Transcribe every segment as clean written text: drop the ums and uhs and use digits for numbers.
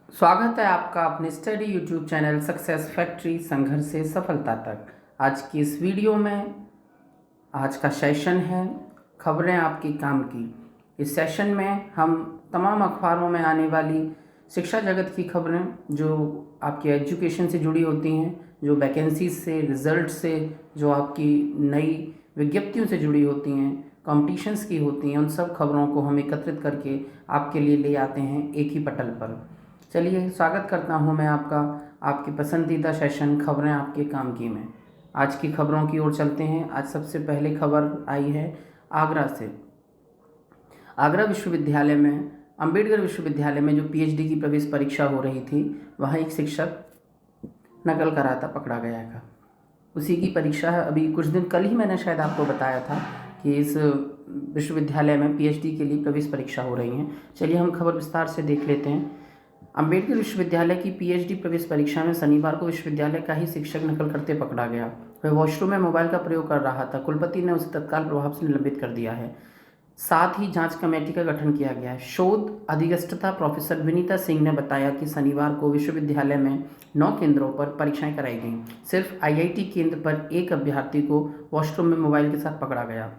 स्वागत है आपका अपने study YouTube channel success factory संघर्ष से सफलता तक। आज की इस वीडियो में आज का सेशन है खबरें आपके काम की। इस सेशन में हम तमाम अखबारों में आने वाली शिक्षा जगत की खबरें जो आपके एजुकेशन से जुड़ी होती हैं, जो वैकेंसी से, रिजल्ट से, जो आपकी नई विज्ञप्तियों से जुड़ी होती हैं, कॉम्पिटिशन्स की होती हैं, उन सब खबरों को हम एकत्रित करके आपके लिए ले आते हैं एक ही पटल पर। चलिए स्वागत करता हूं मैं आपका आपके पसंदीदा सेशन खबरें आपके काम की में। आज की खबरों की ओर चलते हैं। आज सबसे पहले खबर आई है आगरा से। आगरा विश्वविद्यालय में, अंबेडकर विश्वविद्यालय में जो पीएचडी की प्रवेश परीक्षा हो रही थी, वहाँ एक शिक्षक नकल कराता पकड़ा गया था। उसी की परीक्षा है। अभी कुछ दिन कल ही मैंने शायद आपको बताया था कि इस विश्वविद्यालय में पीएचडी के लिए प्रवेश परीक्षा हो रही हैं। चलिए हम खबर विस्तार से देख लेते हैं। अंबेडकर विश्वविद्यालय की पीएचडी प्रवेश परीक्षा में शनिवार को विश्वविद्यालय का ही शिक्षक नकल करते पकड़ा गया। वह वॉशरूम में मोबाइल का प्रयोग कर रहा था। कुलपति ने उसे तत्काल प्रभाव से निलंबित कर दिया है। साथ ही जांच कमेटी का गठन किया गया है। शोध अधिष्ठाता प्रोफेसर विनीता सिंह ने बताया कि शनिवार को विश्वविद्यालय में 9 केंद्रों पर परीक्षाएं कराई गईं। सिर्फ आईआईटी केंद्र पर एक अभ्यर्थी को वॉशरूम में मोबाइल के साथ पकड़ा गया।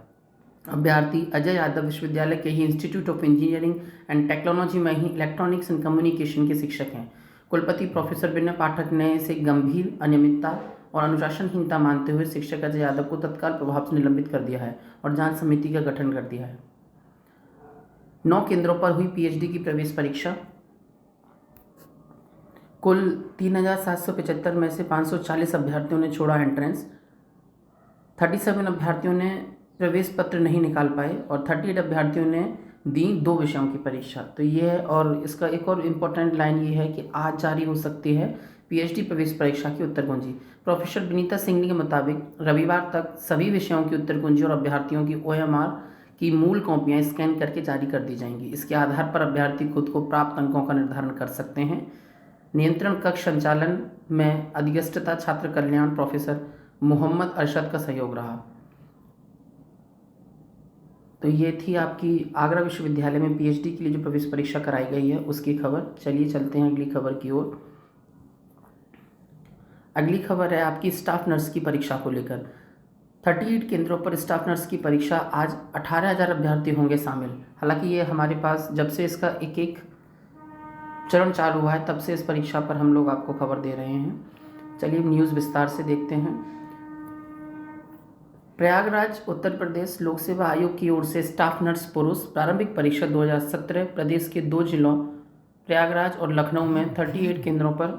अभ्यर्थी अजय यादव विश्वविद्यालय के ही institute of engineering and technology में ही इलेक्ट्रॉनिक्स एंड कम्युनिकेशन के शिक्षक हैं। कुलपति प्रोफेसर विनय पाठक ने इसे गंभीर अनियमितता और अनुशासनहीनता मानते हुए शिक्षक अजय यादव को तत्काल प्रभाव से निलंबित कर दिया है और जांच समिति का गठन कर दिया है। 9 केंद्रों पर हुई पीएचडी की प्रवेश परीक्षा। कुल 3775 में से 540 अभ्यर्थियों ने छोड़ा एंट्रेंस। 37 अभ्यर्थियों ने प्रवेश पत्र नहीं निकाल पाए और 38 अभ्यर्थियों ने दी 2 विषयों की परीक्षा। तो ये है। और इसका एक और इम्पोर्टेंट लाइन ये है कि आज जारी हो सकती है पीएचडी प्रवेश परीक्षा की उत्तर कुंजी। प्रोफेसर विनीता सिंह के मुताबिक रविवार तक सभी विषयों की उत्तर कुंजी और अभ्यर्थियों की ओएमआर की मूल कॉपियाँ स्कैन करके जारी कर दी जाएंगी। इसके आधार पर अभ्यर्थी खुद को प्राप्त अंकों का निर्धारण कर सकते हैं। नियंत्रण कक्ष संचालन में अधिष्ठाता छात्र कल्याण प्रोफेसर मोहम्मद अरशद का सहयोग रहा। तो ये थी आपकी आगरा विश्वविद्यालय में पीएचडी के लिए जो प्रवेश परीक्षा कराई गई है उसकी खबर। चलिए चलते हैं अगली खबर की ओर। अगली खबर है आपकी स्टाफ नर्स की परीक्षा को लेकर। 38 केंद्रों पर स्टाफ नर्स की परीक्षा। आज 18,000 अभ्यर्थी होंगे शामिल। हालांकि ये हमारे पास जब से इसका एक एक चरण चालू हुआ है तब से इस परीक्षा पर हम लोग आपको खबर दे रहे हैं। चलिए न्यूज़ विस्तार से देखते हैं। प्रयागराज उत्तर प्रदेश लोक सेवा आयोग की ओर से स्टाफ नर्स पुरुष प्रारंभिक परीक्षा 2017 प्रदेश के 2 जिलों प्रयागराज और लखनऊ में 38 केंद्रों पर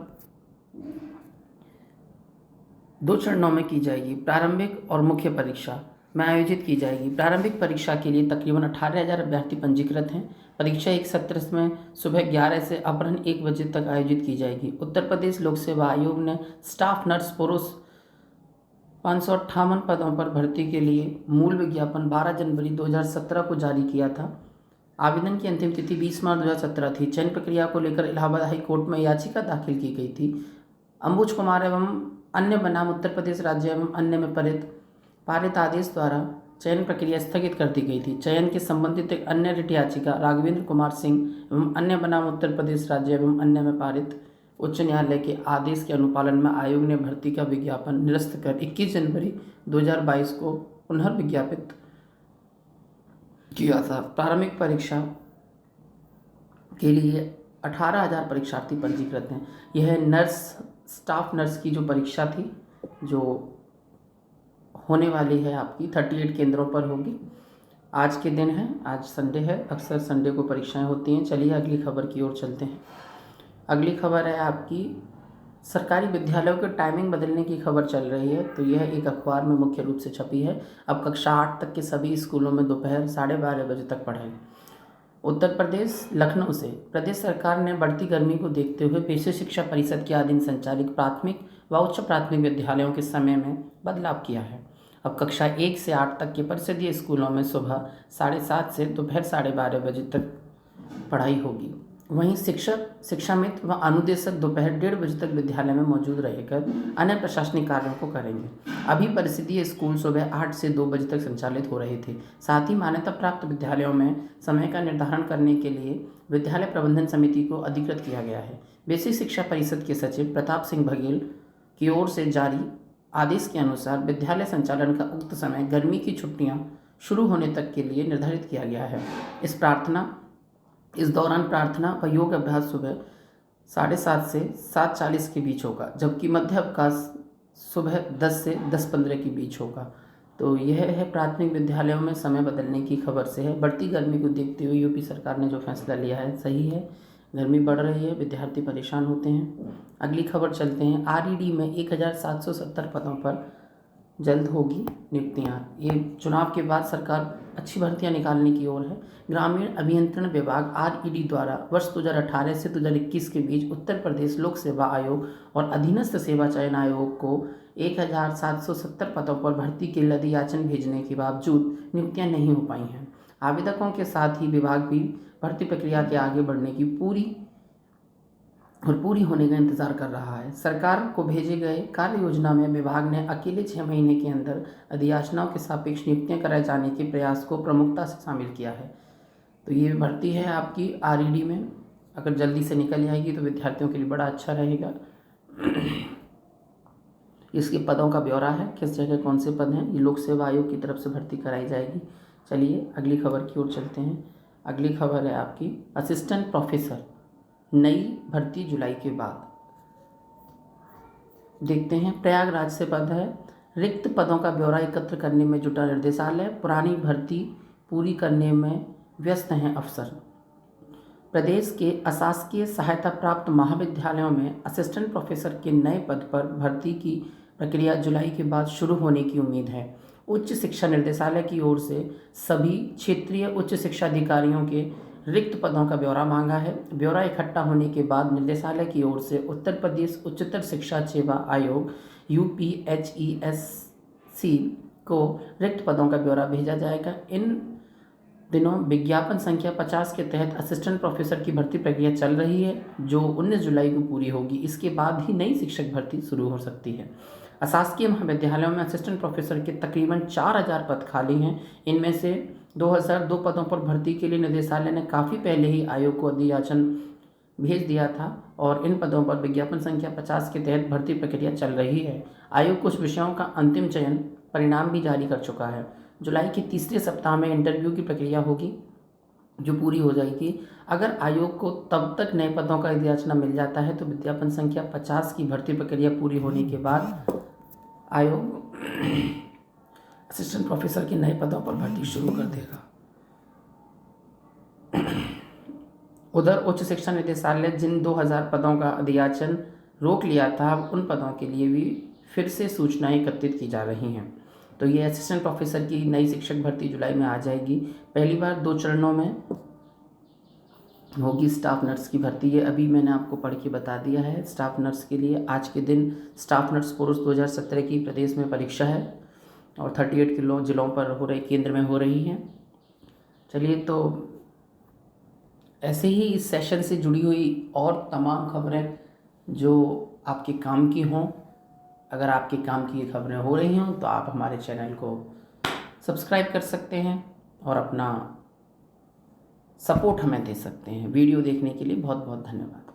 2 चरणों में की जाएगी। प्रारंभिक और मुख्य परीक्षा में आयोजित की जाएगी। प्रारंभिक परीक्षा के लिए तकरीबन 18,000 अभ्यर्थी पंजीकृत हैं। परीक्षा एक सत्र में सुबह 11 से अपराह्न 1 बजे तक आयोजित की जाएगी। उत्तर प्रदेश लोक सेवा आयोग ने स्टाफ नर्स पुरुष 558 पदों पर भर्ती के लिए मूल विज्ञापन 12 जनवरी 2017 को जारी किया था। आवेदन की अंतिम तिथि 20 मार्च 2017 थी। चयन प्रक्रिया को लेकर इलाहाबाद हाई कोर्ट में याचिका दाखिल की गई थी। अंबुज कुमार एवं अन्य बनाम उत्तर प्रदेश राज्य एवं अन्य में पारित आदेश द्वारा चयन प्रक्रिया स्थगित कर दी गई थी। चयन के संबंधित एक अन्य रिट याचिका राघवेंद्र कुमार सिंह एवं अन्य बनाम उत्तर प्रदेश राज्य एवं अन्य में पारित उच्च न्यायालय के आदेश के अनुपालन में आयोग ने भर्ती का विज्ञापन निरस्त कर 21 जनवरी 2022 को पुनर्विज्ञापित किया था। प्रारंभिक परीक्षा के लिए 18,000 परीक्षार्थी पंजीकृत हैं। यह स्टाफ नर्स की जो परीक्षा थी जो होने वाली है आपकी 38 केंद्रों पर होगी। आज के दिन है, आज संडे है, अक्सर संडे को परीक्षाएं होती हैं। चलिए अगली खबर की ओर चलते हैं। अगली खबर है आपकी सरकारी विद्यालयों के टाइमिंग बदलने की खबर चल रही है। तो यह एक अखबार में मुख्य रूप से छपी है। अब कक्षा 8 तक के सभी स्कूलों में दोपहर 12:30 बजे तक पढ़ाई। उत्तर प्रदेश लखनऊ से प्रदेश सरकार ने बढ़ती गर्मी को देखते हुए पेशे शिक्षा परिषद के अधीन संचालित प्राथमिक व उच्च प्राथमिक विद्यालयों के समय में बदलाव किया है। अब कक्षा 1 से 8 तक के परिषदीय स्कूलों में सुबह 7:30 से दोपहर 12:30 बजे तक पढ़ाई होगी। वहीं शिक्षक, शिक्षा मित्र व अनुदेशक दोपहर 1:30 बजे तक विद्यालय में मौजूद रहकर अन्य प्रशासनिक कार्यों को करेंगे। अभी परिषदीय स्कूल सुबह 8 से 2 बजे तक संचालित हो रहे थे। साथ ही मान्यता प्राप्त विद्यालयों में समय का निर्धारण करने के लिए विद्यालय प्रबंधन समिति को अधिकृत किया गया है। बेसिक शिक्षा परिषद के सचिव प्रताप सिंह बघेल की ओर से जारी आदेश के अनुसार विद्यालय संचालन का उक्त समय गर्मी की छुट्टियां शुरू होने तक के लिए निर्धारित किया गया है। इस दौरान प्रार्थना व योग अभ्यास सुबह 7:30 से 7:40 के बीच होगा, जबकि मध्य अवकाश सुबह 10 से 10:15 के बीच होगा। तो यह है प्राथमिक विद्यालयों में समय बदलने की खबर से है। बढ़ती गर्मी को देखते हुए यूपी सरकार ने जो फैसला लिया है सही है। गर्मी बढ़ रही है, विद्यार्थी परेशान होते हैं। अगली खबर चलते हैं। आरईडी में 1770 पदों पर जल्द होगी नियुक्तियां। ये चुनाव के बाद सरकार अच्छी भर्तियां निकालने की ओर है। ग्रामीण अभियंत्रण विभाग आरईडी द्वारा वर्ष 2018 से 2021 के बीच उत्तर प्रदेश लोक सेवा आयोग और अधीनस्थ सेवा चयन आयोग को 1770 पदों पर भर्ती के लिए याचन भेजने के बावजूद नियुक्तियां नहीं हो पाई हैं। आवेदकों के साथ ही विभाग भी भर्ती प्रक्रिया के आगे बढ़ने की पूरी होने का इंतजार कर रहा है। सरकार को भेजे गए कार्य योजना में विभाग ने अकेले 6 महीने के अंदर अधियाचनाओं के सापेक्ष नियुक्तियां कराए जाने के प्रयास को प्रमुखता से शामिल किया है। तो ये भर्ती है आपकी आरईडी में, अगर जल्दी से निकल जाएगी तो विद्यार्थियों के लिए बड़ा अच्छा रहेगा। इसके पदों का ब्यौरा है, किस जगह कौन से पद हैं, ये लोक सेवा आयोग की तरफ से भर्ती कराई जाएगी। चलिए अगली खबर की ओर चलते हैं। अगली खबर है आपकी असिस्टेंट प्रोफेसर, नई भर्ती जुलाई के बाद। देखते हैं, प्रयागराज से पद है। रिक्त पदों का ब्यौरा एकत्र करने में जुटा निर्देशालय, पुरानी भर्ती पूरी करने में व्यस्त हैं अफसर। प्रदेश के अशासकीय सहायता प्राप्त महाविद्यालयों में असिस्टेंट प्रोफेसर के नए पद पर भर्ती की प्रक्रिया जुलाई के बाद शुरू होने की उम्मीद है। उच्च शिक्षा निर्देशालय की ओर से सभी क्षेत्रीय उच्च शिक्षा अधिकारियों के रिक्त पदों का ब्यौरा मांगा है। ब्यौरा इकट्ठा होने के बाद निर्देशालय की ओर से उत्तर प्रदेश उच्चतर शिक्षा सेवा आयोग UPHESC को रिक्त पदों का ब्यौरा भेजा जाएगा। इन दिनों विज्ञापन संख्या 50 के तहत असिस्टेंट प्रोफेसर की भर्ती प्रक्रिया चल रही है, जो 19 जुलाई को पूरी होगी। इसके बाद ही नई शिक्षक भर्ती शुरू हो सकती है। अशासकीय महाविद्यालयों में असिस्टेंट प्रोफेसर के तकरीबन 4000 पद खाली हैं। इनमें से 2002 पदों पर भर्ती के लिए निदेशालय ने काफ़ी पहले ही आयोग को अधियाचन भेज दिया था और इन पदों पर विज्ञापन संख्या 50 के तहत भर्ती प्रक्रिया चल रही है। आयोग कुछ विषयों का अंतिम चयन परिणाम भी जारी कर चुका है। जुलाई के तीसरे सप्ताह में इंटरव्यू की प्रक्रिया होगी, जो पूरी हो जाएगी। अगर आयोग को तब तक नए पदों का अधियाचना मिल जाता है तो विज्ञापन संख्या 50 की भर्ती प्रक्रिया पूरी होने के बाद आयोग असिस्टेंट प्रोफेसर के नए पदों पर भर्ती शुरू कर देगा। उधर उच्च शिक्षा निदेशालय जिन 2000 पदों का अधियाचन रोक लिया था, उन पदों के लिए भी फिर से सूचनाएं एकत्रित की जा रही हैं। तो ये असिस्टेंट प्रोफेसर की नई शिक्षक भर्ती जुलाई में आ जाएगी। पहली बार 2 चरणों में होगी स्टाफ नर्स की भर्ती। ये अभी मैंने आपको पढ़ के बता दिया है। स्टाफ नर्स के लिए आज के दिन स्टाफ नर्स कोर्स 2017 की प्रदेश में परीक्षा है और 38 जिलों पर केंद्र में हो रही है। चलिए, तो ऐसे ही इस सेशन से जुड़ी हुई और तमाम खबरें जो आपके काम की हों, अगर आपके काम की ये खबरें हो रही हों तो आप हमारे चैनल को सब्सक्राइब कर सकते हैं और अपना सपोर्ट हमें दे सकते हैं। वीडियो देखने के लिए बहुत बहुत धन्यवाद।